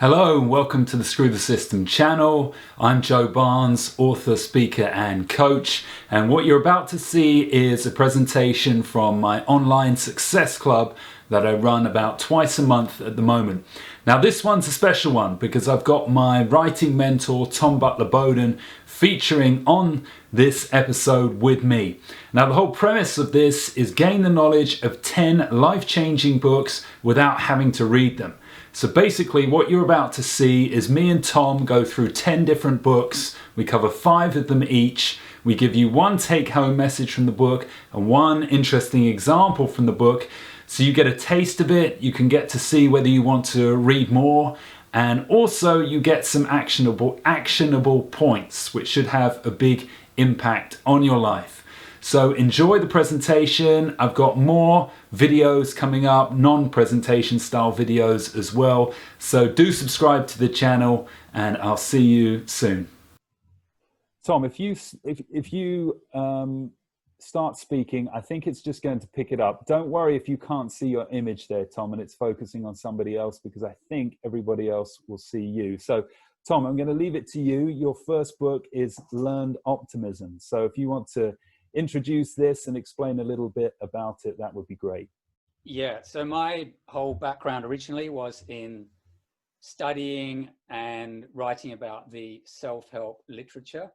Hello and welcome to the Screw the System channel. I'm Joe Barnes, author, speaker and coach, and what you're about to see is a presentation from my online success club that I run about twice a month at the moment. Now this one's a special one because I've got my writing mentor Tom Butler Bowdon featuring on this episode with me. Now the whole premise of this is gain the knowledge of 10 life-changing books without having to read them. So basically what you're about to see is me and Tom go through 10 different books. We cover 5 of them each. We give you one take-home message from the book and one interesting example from the book. So you get a taste of it. You can get to see whether you want to read more. And also you get some actionable points, which should have a big impact on your life. So enjoy the presentation. I've got more videos coming up, non-presentation style videos as well. So do subscribe to the channel and I'll see you soon. Tom, if you start speaking, I think it's just going to pick it up. Don't worry if you can't see your image there, Tom, and it's focusing on somebody else because I think everybody else will see you. So Tom, I'm going to leave it to you. Your first book is Learned Optimism. So if you want to introduce this and explain a little bit about it, that would be great. Yeah, so my whole background originally was in studying and writing about the self-help literature.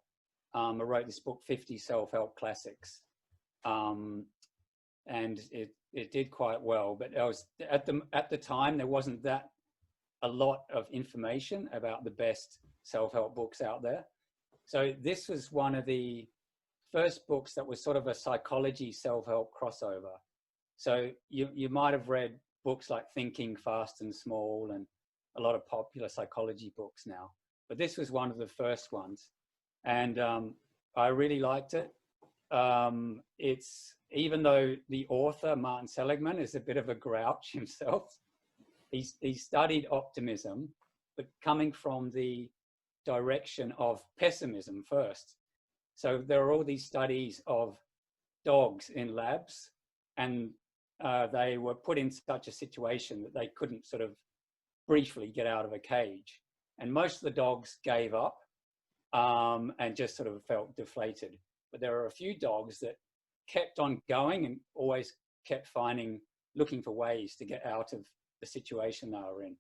I wrote this book, 50 Self-Help Classics, and it did quite well. But I was at the time there wasn't a lot of information about the best self-help books out there. So this was one of the first books that was sort of a psychology self-help crossover. So you might have read books like Thinking Fast and Small and a lot of popular psychology books now, but this was one of the first ones. And I really liked it. It's, even though the author, Martin Seligman, is a bit of a grouch himself, he studied optimism, but coming from the direction of pessimism first. So there are all these studies of dogs in labs, and they were put in such a situation that they couldn't sort of briefly get out of a cage. And most of the dogs gave up and just sort of felt deflated. But there are a few dogs that kept on going and always kept looking for ways to get out of the situation they were in.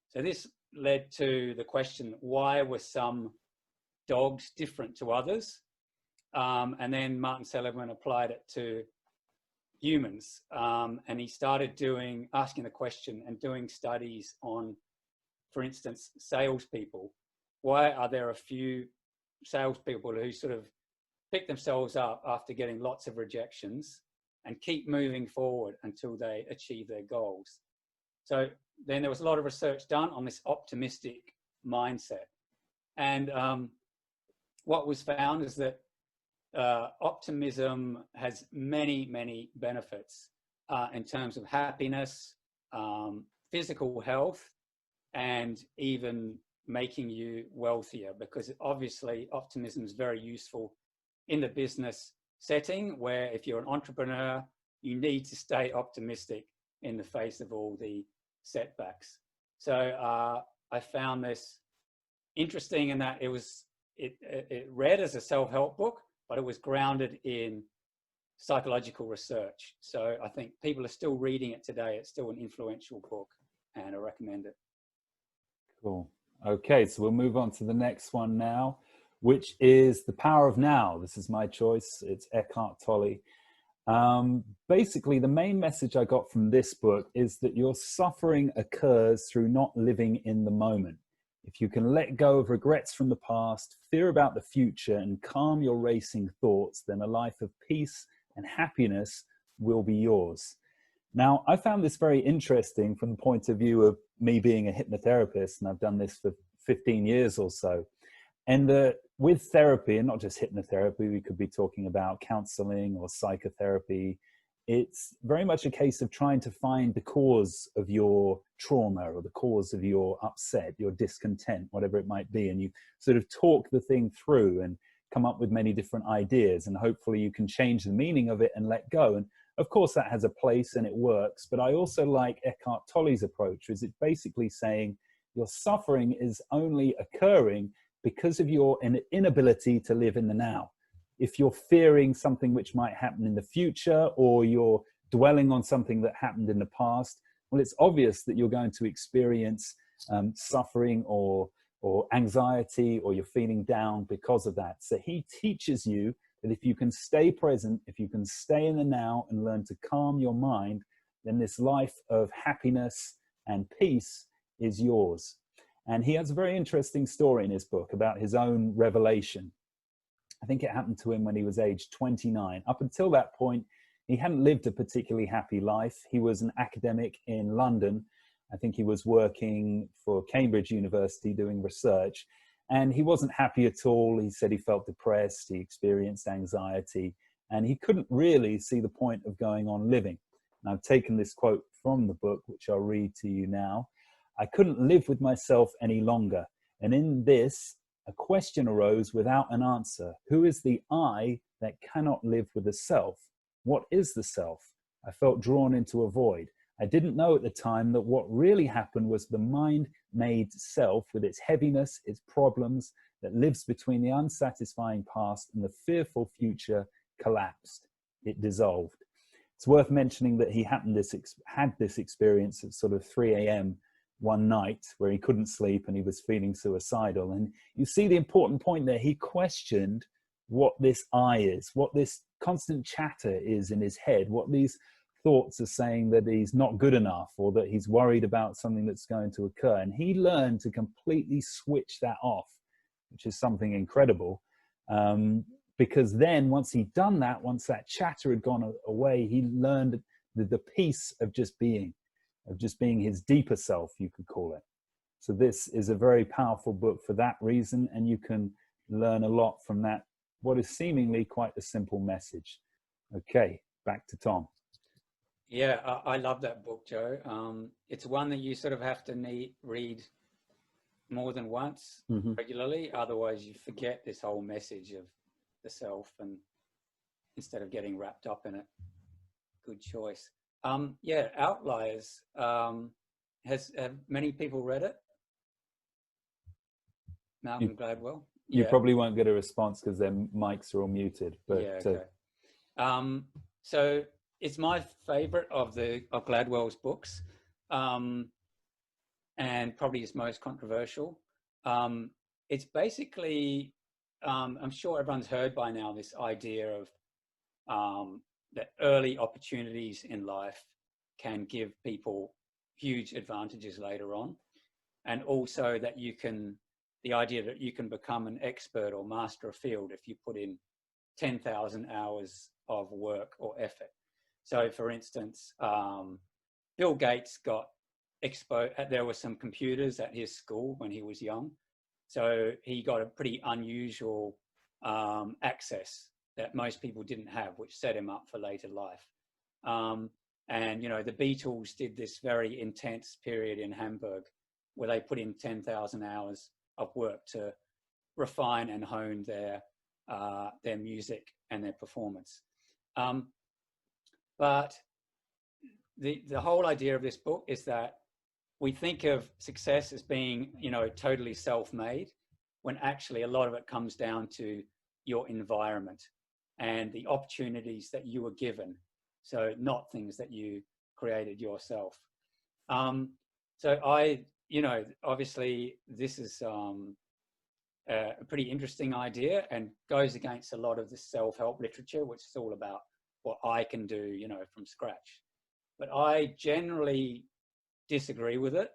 So this led to the question, why were some dogs different to others? And then Martin Seligman applied it to humans, and he started asking the question and doing studies on, for instance, salespeople. Why are there a few salespeople who sort of pick themselves up after getting lots of rejections and keep moving forward until they achieve their goals? So then there was a lot of research done on this optimistic mindset. And what was found is that optimism has many benefits in terms of happiness, physical health, and even making you wealthier, because obviously optimism is very useful in the business setting, where if you're an entrepreneur, you need to stay optimistic in the face of all the setbacks. So I found this interesting in that it read as a self-help book, but it was grounded in psychological research. So I think people are still reading it today. It's still an influential book, and I recommend it. Cool. Okay, so we'll move on to the next one now, which is The Power of Now. This is my choice. It's Eckhart Tolle. Basically, the main message I got from this book is that your suffering occurs through not living in the moment. If you can let go of regrets from the past, fear about the future, and calm your racing thoughts, then a life of peace and happiness will be yours. Now, I found this very interesting from the point of view of me being a hypnotherapist, and I've done this for 15 years or so. And with therapy, and not just hypnotherapy, we could be talking about counseling or psychotherapy. It's very much a case of trying to find the cause of your trauma or the cause of your upset, your discontent, whatever it might be. And you sort of talk the thing through and come up with many different ideas. And hopefully you can change the meaning of it and let go. And of course that has a place and it works. But I also like Eckhart Tolle's approach, is it's basically saying, Your suffering is only occurring because of your inability to live in the now. If you're fearing something which might happen in the future, or you're dwelling on something that happened in the past, well, it's obvious that you're going to experience suffering or anxiety, or you're feeling down because of that. So he teaches you that if you can stay present, if you can stay in the now and learn to calm your mind, then this life of happiness and peace is yours. And he has a very interesting story in his book about his own revelation. I think it happened to him when he was age 29. Up until that point, he hadn't lived a particularly happy life. He was an academic in London. I think he was working for Cambridge University doing research, and he wasn't happy at all. He said he felt depressed, he experienced anxiety, and he couldn't really see the point of going on living. And I've taken this quote from the book, which I'll read to you now. "I couldn't live with myself any longer, and in this, a question arose without an answer. Who is the I that cannot live with the self? What is the self? I felt drawn into a void. I didn't know at the time that what really happened was the mind-made self, with its heaviness, its problems, that lives between the unsatisfying past and the fearful future, collapsed. It dissolved." It's worth mentioning that he had this experience at sort of 3 a.m. one night, where he couldn't sleep and he was feeling suicidal. And you see the important point there. He questioned what this I is, what this constant chatter is in his head, what these thoughts are saying that he's not good enough, or that he's worried about something that's going to occur. And he learned to completely switch that off, which is something incredible. Because then once he'd done that, once that chatter had gone away, he learned the peace of just being his deeper self, you could call it. So this is a very powerful book for that reason, and you can learn a lot from that, what is seemingly quite a simple message. Okay, back to Tom. Yeah, I love that book, Joe. It's one that you sort of have to read more than once regularly, otherwise you forget this whole message of the self, and instead of getting wrapped up in it. Good choice. Yeah, Outliers. Have many people read it? Malcolm Gladwell? You probably won't get a response because their mics are all muted. But yeah, okay. So it's my favorite of Gladwell's books, and probably his most controversial. It's basically, I'm sure everyone's heard by now, this idea of that early opportunities in life can give people huge advantages later on. And also that the idea that you can become an expert or master a field if you put in 10,000 hours of work or effort. So for instance, Bill Gates got exposed, there were some computers at his school when he was young. So he got a pretty unusual access that most people didn't have, which set him up for later life. And, you know, the Beatles did this very intense period in Hamburg where they put in 10,000 hours of work to refine and hone their music and their performance. But the whole idea of this book is that we think of success as being, you know, totally self-made, when actually a lot of it comes down to your environment and the opportunities that you were given. So not things that you created yourself. So you know, obviously this is a pretty interesting idea and goes against a lot of the self-help literature, which is all about what I can do, you know, from scratch. But I generally disagree with it.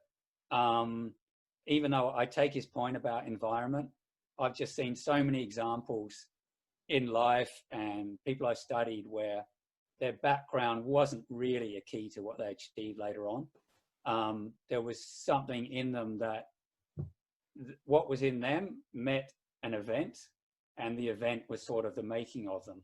Even though I take his point about environment, I've just seen so many examples in life and people I studied where their background wasn't really a key to what they achieved later on. There was something in them that what was in them met an event, and the event was sort of the making of them,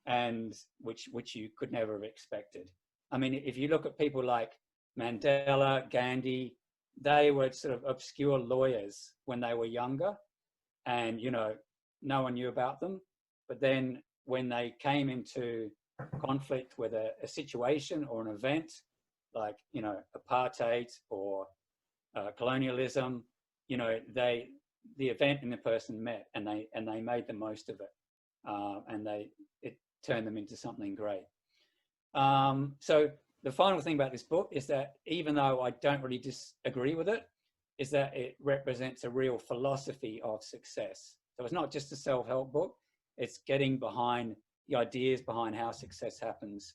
and which you could never have expected. I mean, if you look at people like Mandela, Gandhi, they were sort of obscure lawyers when they were younger, and, you know, no one knew about them. But then when they came into conflict with a situation or an event, like, you know, apartheid or colonialism, you know, the event and the person met, and they made the most of it, and it turned them into something great. So the final thing about this book is that even though I don't really disagree with it, is that it represents a real philosophy of success. So it's not just a self-help book, it's getting behind the ideas behind how success happens.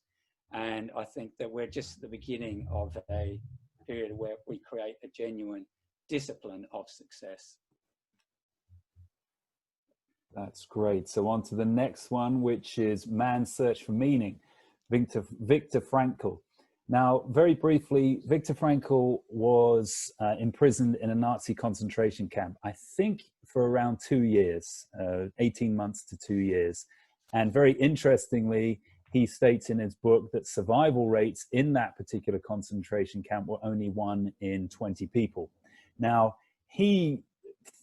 And I think that we're just at the beginning of a period where we create a genuine discipline of success. That's great. So on to the next one, which is Man's Search for Meaning, Viktor Frankl. Now, very briefly, Viktor Frankl was imprisoned in a Nazi concentration camp, I think for around 2 years, 18 months to 2 years. And very interestingly, he states in his book that survival rates in that particular concentration camp were only 1 in 20 people. Now, he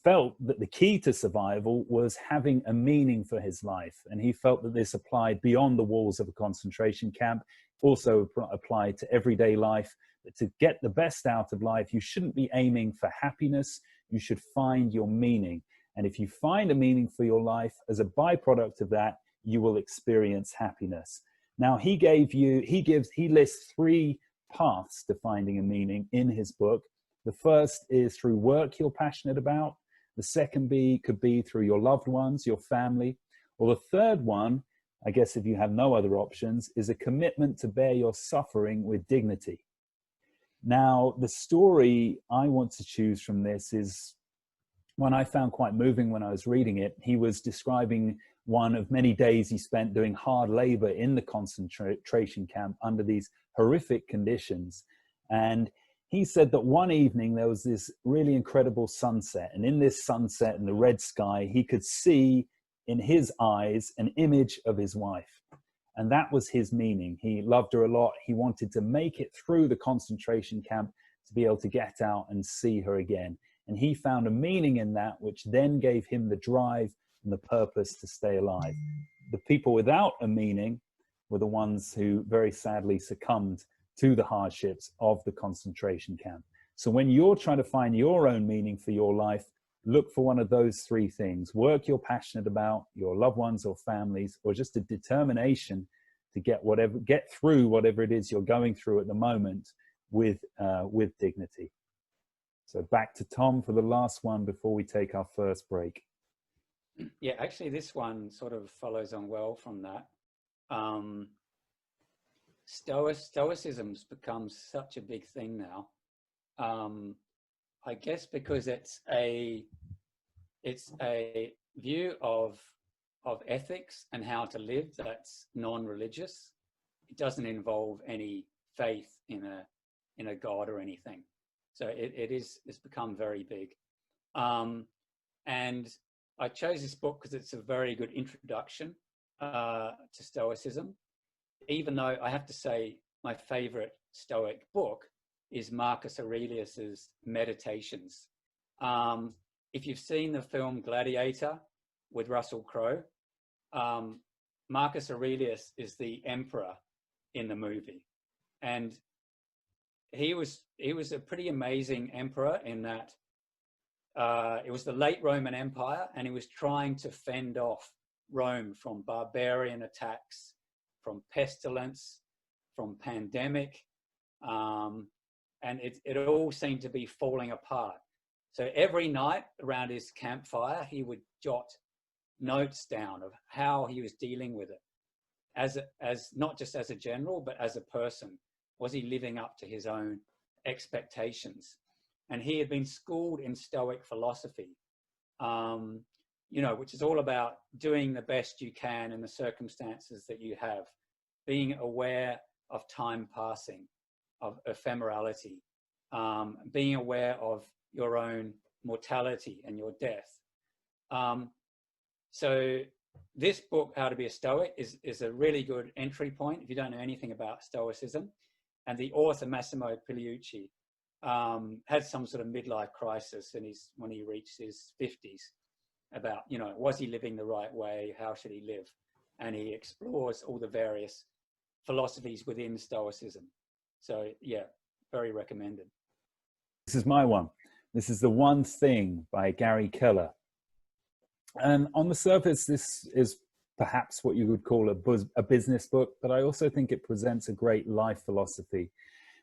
felt that the key to survival was having a meaning for his life. And he felt that this applied beyond the walls of a concentration camp, also applied to everyday life. That to get the best out of life, you shouldn't be aiming for happiness, you should find your meaning. And if you find a meaning for your life, as a byproduct of that, you will experience happiness. Now, he lists 3 paths to finding a meaning in his book. The first is through work you're passionate about. The second could be through your loved ones, your family. Or the third one, I guess if you have no other options, is a commitment to bear your suffering with dignity. Now, the story I want to choose from this is one I found quite moving when I was reading it. He was describing one of many days he spent doing hard labor in the concentration camp under these horrific conditions. And he said that one evening there was this really incredible sunset. And in this sunset in the red sky, he could see in his eyes an image of his wife. And that was his meaning. He loved her a lot. He wanted to make it through the concentration camp to be able to get out and see her again. And he found a meaning in that, which then gave him the drive and the purpose to stay alive. The people without a meaning were the ones who very sadly succumbed to the hardships of the concentration camp. So when you're trying to find your own meaning for your life, look for one of those 3 things: work you're passionate about, your loved ones or families, or just a determination to get through whatever it is you're going through at the moment with dignity. So back to Tom for the last one before we take our first break. Yeah, actually this one sort of follows on well from that. Stoicism's become such a big thing now. I guess because it's a view of ethics and how to live that's non-religious. It doesn't involve any faith in a god or anything. So it's become very big. And I chose this book because it's a very good introduction to Stoicism, even though I have to say my favorite Stoic book is Marcus Aurelius's Meditations. If you've seen the film Gladiator with Russell Crowe, Marcus Aurelius is the emperor in the movie. And he was a pretty amazing emperor in that it was the late Roman Empire, and he was trying to fend off Rome from barbarian attacks, from pestilence, from pandemic, and it all seemed to be falling apart. So every night around his campfire, he would jot notes down of how he was dealing with it, as not just as a general, but as a person. Was he living up to his own expectations? And he had been schooled in Stoic philosophy, which is all about doing the best you can in the circumstances that you have, being aware of time passing, of ephemerality, being aware of your own mortality and your death. So this book, How to Be a Stoic, is a really good entry point if you don't know anything about Stoicism. And the author, Massimo Pigliucci, had some sort of midlife crisis when he reached his 50s about, was he living the right way? How should he live? And he explores all the various philosophies within Stoicism. So yeah, very recommended. This is my one. This is The One Thing by Gary Keller. And on the surface, this is perhaps what you would call a business book, but I also think it presents a great life philosophy.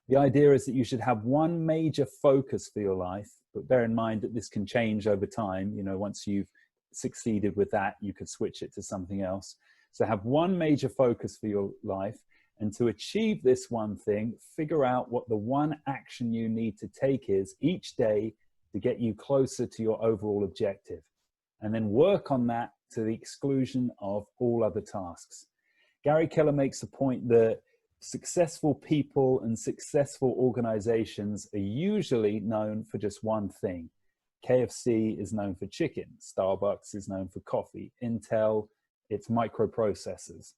The idea is that you should have one major focus for your life, but bear in mind that this can change over time. You know, once you've succeeded with that, you could switch it to something else. So have one major focus for your life, and to achieve this one thing, figure out what the one action you need to take is each day to get you closer to your overall objective, and then work on that to the exclusion of all other tasks. Gary Keller makes the point that successful people and successful organizations are usually known for just one thing. KFC is known for chicken. Starbucks is known for coffee. Intel, it's microprocessors.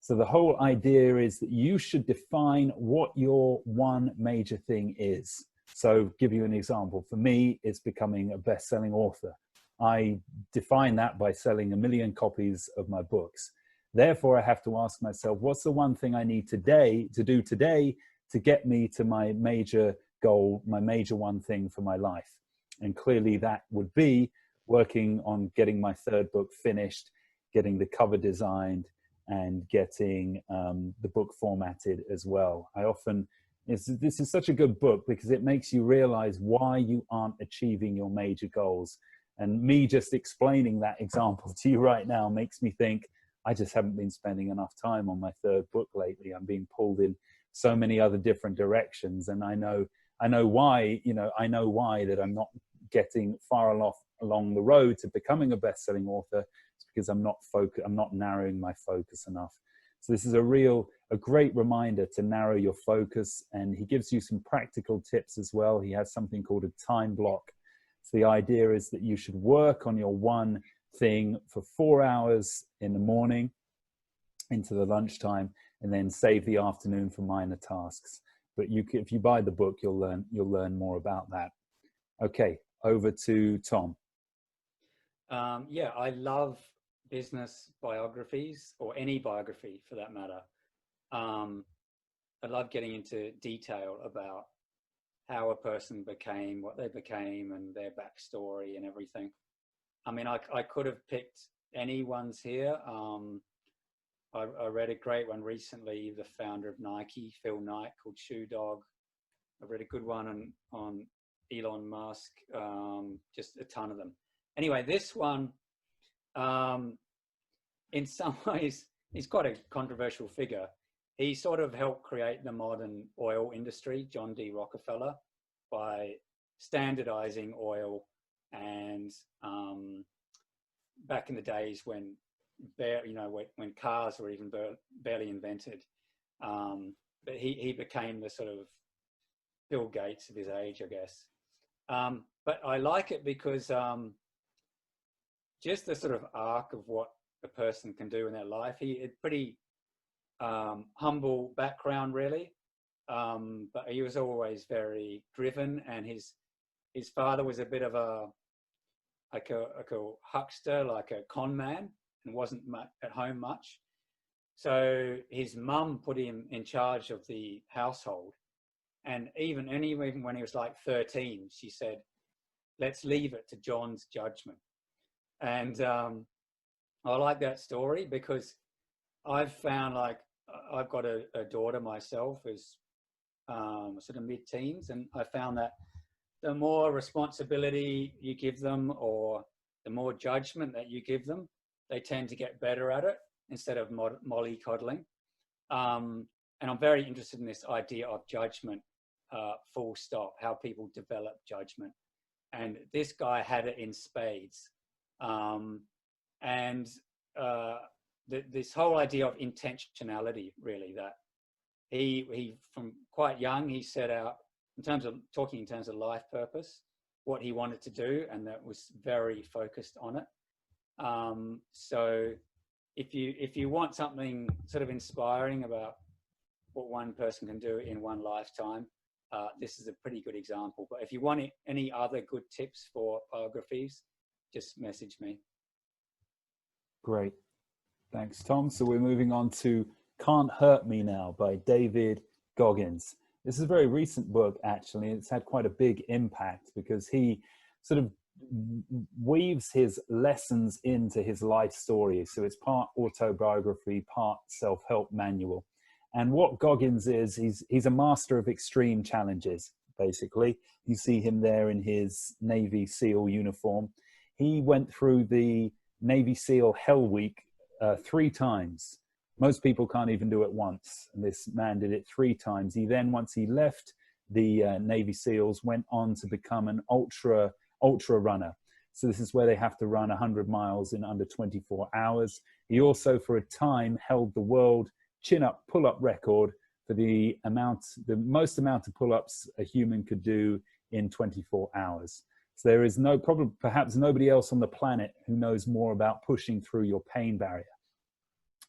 So the whole idea is that you should define what your one major thing is. So give you an example. For me, it's becoming a best-selling author. I define that by selling 1 million copies of my books. Therefore, I have to ask myself, what's the one thing I need to do today to get me to my major goal, my major one thing for my life? And clearly that would be working on getting my 3rd book finished, getting the cover designed, and getting the book formatted as well. This is such a good book because it makes you realize why you aren't achieving your major goals. And me just explaining that example to you right now makes me think, I just haven't been spending enough time on my 3rd book lately. I'm being pulled in so many other different directions. And I know why, that I'm not getting far enough along the road to becoming a best-selling author. It's because I'm not narrowing my focus enough. So this is a great reminder to narrow your focus. And he gives you some practical tips as well. He has something called a time block. So the idea is that you should work on your one thing for 4 hours in the morning into the lunchtime, and then save the afternoon for minor tasks. But if you buy the book, you'll learn more about that. Okay, over to Tom. Yeah, I love business biographies, or any biography for that matter. I love getting into detail about how a person became what they became and their backstory and everything. I mean, I could have picked any ones here. I read a great one recently, the founder of Nike, Phil Knight, called Shoe Dog. I read a good one on Elon Musk, just a ton of them. Anyway, this one, in some ways, he's quite a controversial figure. He sort of helped create the modern oil industry, John D. Rockefeller, by standardizing oil. And back in the days when cars were even barely invented, but he became the sort of Bill Gates of his age, I guess. But I like it because just the sort of arc of what a person can do in their life. He had pretty humble background, really, but he was always very driven, and his father was a bit of a huckster, like a con man, and wasn't at home much. So his mum put him in charge of the household. And even when he was like 13, she said, let's leave it to John's judgment. And I like that story because I've found, like, I've got a daughter myself who's sort of mid-teens, and I found that the more responsibility you give them, or the more judgment that you give them, they tend to get better at it instead of mollycoddling. And I'm very interested in this idea of judgment, full stop, how people develop judgment. And this guy had it in spades. This whole idea of intentionality, really, that he from quite young, he set out in terms of life purpose, what he wanted to do, and that was very focused on it. So if you want something sort of inspiring about what one person can do in one lifetime, this is a pretty good example. But if you want any other good tips for biographies, just message me. Great. Thanks, Tom. So we're moving on to Can't Hurt Me Now by David Goggins. This is a very recent book, actually. It's had quite a big impact because he sort of weaves his lessons into his life story. So it's part autobiography, part self-help manual. And what Goggins is, he's a master of extreme challenges, basically. You see him there in his Navy SEAL uniform. He went through the Navy SEAL Hell Week 3 times. Most people can't even do it once. And this man did it 3 times. He then, once he left the Navy SEALs, went on to become an ultra runner. So this is where they have to run 100 miles in under 24 hours. He also, for a time, held the world chin-up pull-up record for the most amount of pull-ups a human could do in 24 hours. So there is perhaps nobody else on the planet who knows more about pushing through your pain barrier.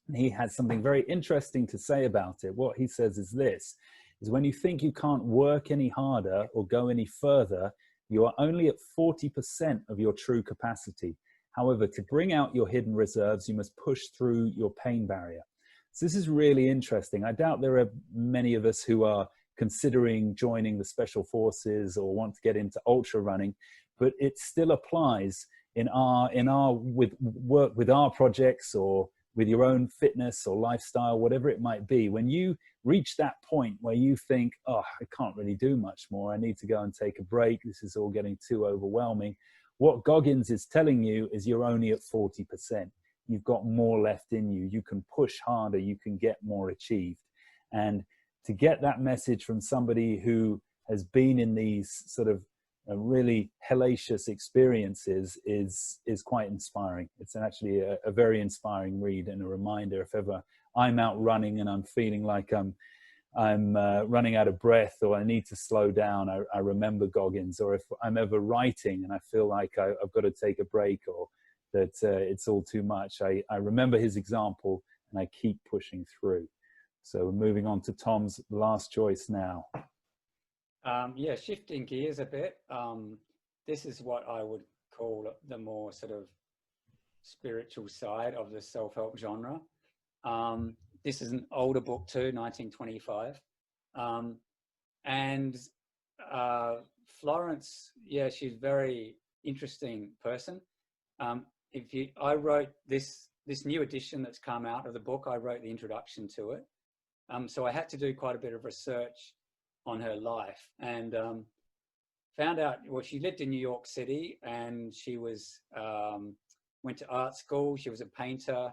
And he has something very interesting to say about it. What he says is this, is when you think you can't work any harder or go any further, you are only at 40% of your true capacity. However, to bring out your hidden reserves, you must push through your pain barrier. So this is really interesting. I doubt there are many of us who are considering joining the special forces or want to get into ultra running, but it still applies in our work with our projects or with your own fitness or lifestyle, whatever it might be. When you reach that point where you think, oh, I can't really do much more, I need to go and take a break, this is all getting too overwhelming, what Goggins is telling you is you're only at 40%. You've got more left in you. You can push harder, you can get more achieved. And to get that message from somebody who has been in these sort of really hellacious experiences is quite inspiring. It's actually a very inspiring read and a reminder. If ever I'm out running and I'm feeling like I'm running out of breath or I need to slow down, I remember Goggins. Or if I'm ever writing and I feel like I've got to take a break or that it's all too much, I remember his example and I keep pushing through. So moving on to Tom's last choice now. Yeah, shifting gears a bit. This is what I would call the more sort of spiritual side of the self-help genre. This is an older book too, 1925. And Florence, yeah, she's a very interesting person. I wrote this new edition that's come out of the book, I wrote the introduction to it. So I had to do quite a bit of research on her life and found out, well, she lived in New York City and she was, went to art school. She was a painter,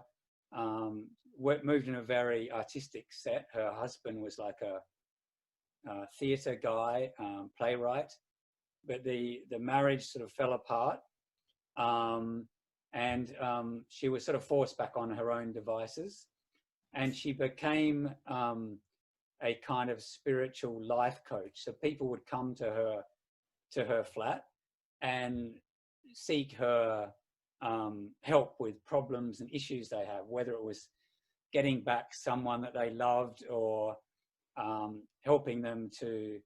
moved in a very artistic set. Her husband was like a theater guy, playwright, but the marriage sort of fell apart. And she was sort of forced back on her own devices. And she became a kind of spiritual life coach. So people would come to her flat and seek her help with problems and issues they have, whether it was getting back someone that they loved or helping them to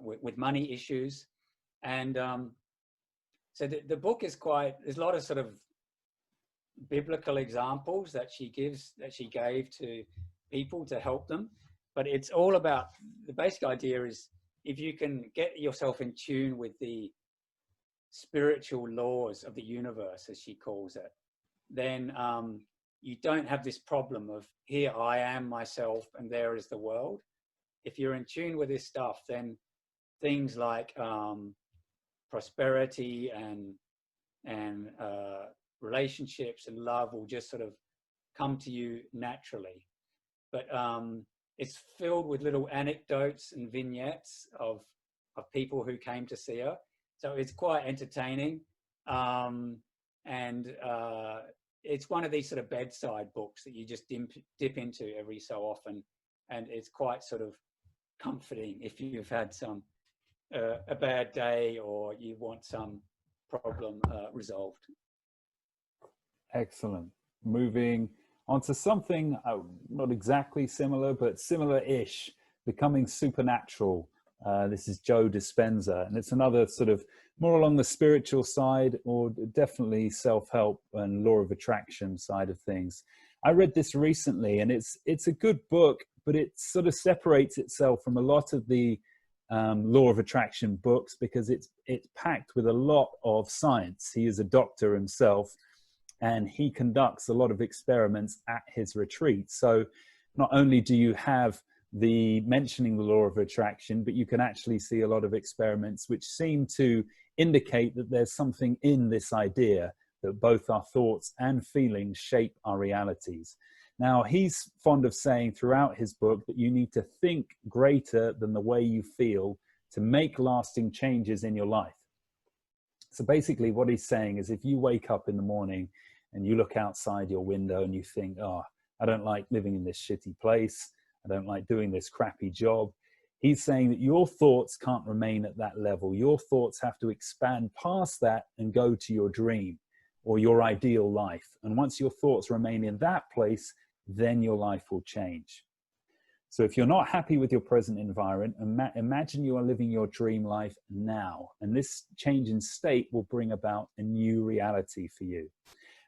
with money issues. And so the book is there's a lot of sort of biblical examples that she gave to people to help them, but it's all about, the basic idea is if you can get yourself in tune with the spiritual laws of the universe, as she calls it, then you don't have this problem of here I am myself and there is the world. If you're in tune with this stuff, then things like prosperity and relationships and love will just sort of come to you naturally. But it's filled with little anecdotes and vignettes of people who came to see her. So it's quite entertaining. And it's one of these sort of bedside books that you just dip into every so often. And it's quite sort of comforting if you've had a bad day or you want some problem resolved. Excellent. Moving on to something not exactly similar, but similar-ish, Becoming Supernatural. This is Joe Dispenza, and it's another sort of more along the spiritual side, or definitely self-help and law of attraction side of things. I read this recently, and it's a good book, but it sort of separates itself from a lot of the law of attraction books because it's packed with a lot of science. He is a doctor himself, and he conducts a lot of experiments at his retreat. So not only do you have the mentioning the law of attraction, but you can actually see a lot of experiments which seem to indicate that there's something in this idea that both our thoughts and feelings shape our realities. Now, he's fond of saying throughout his book that you need to think greater than the way you feel to make lasting changes in your life. So basically what he's saying is if you wake up in the morning and you look outside your window and you think, oh, I don't like living in this shitty place, I don't like doing this crappy job. He's saying that your thoughts can't remain at that level. Your thoughts have to expand past that and go to your dream or your ideal life. And once your thoughts remain in that place, then your life will change. So if you're not happy with your present environment, imagine you are living your dream life now. And this change in state will bring about a new reality for you.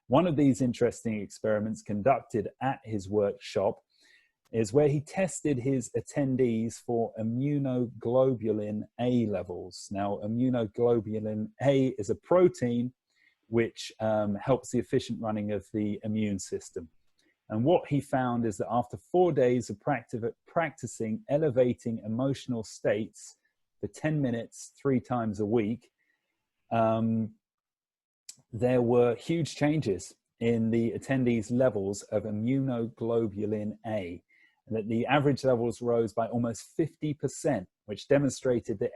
One of these interesting experiments conducted at his workshop is where he tested his attendees for immunoglobulin A levels. Now, immunoglobulin A is a protein which helps the efficient running of the immune system. And what he found is that after 4 days of practicing elevating emotional states for 10 minutes, 3 times a week, there were huge changes in the attendees' levels of immunoglobulin A. And that the average levels rose by almost 50%, which demonstrated that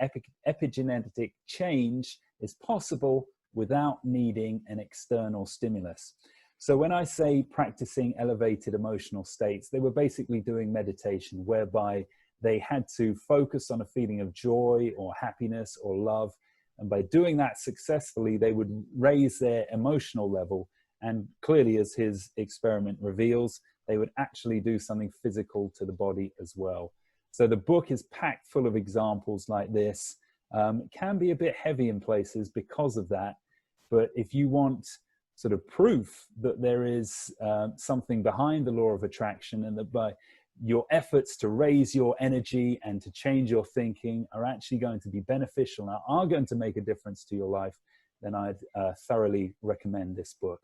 epigenetic change is possible without needing an external stimulus. So when I say practicing elevated emotional states, they were basically doing meditation whereby they had to focus on a feeling of joy or happiness or love. And by doing that successfully, they would raise their emotional level. And clearly, as his experiment reveals, they would actually do something physical to the body as well. So the book is packed full of examples like this. It can be a bit heavy in places because of that. But if you want sort of proof that there is something behind the law of attraction and that by your efforts to raise your energy and to change your thinking are actually going to be beneficial and are going to make a difference to your life, then I'd thoroughly recommend this book.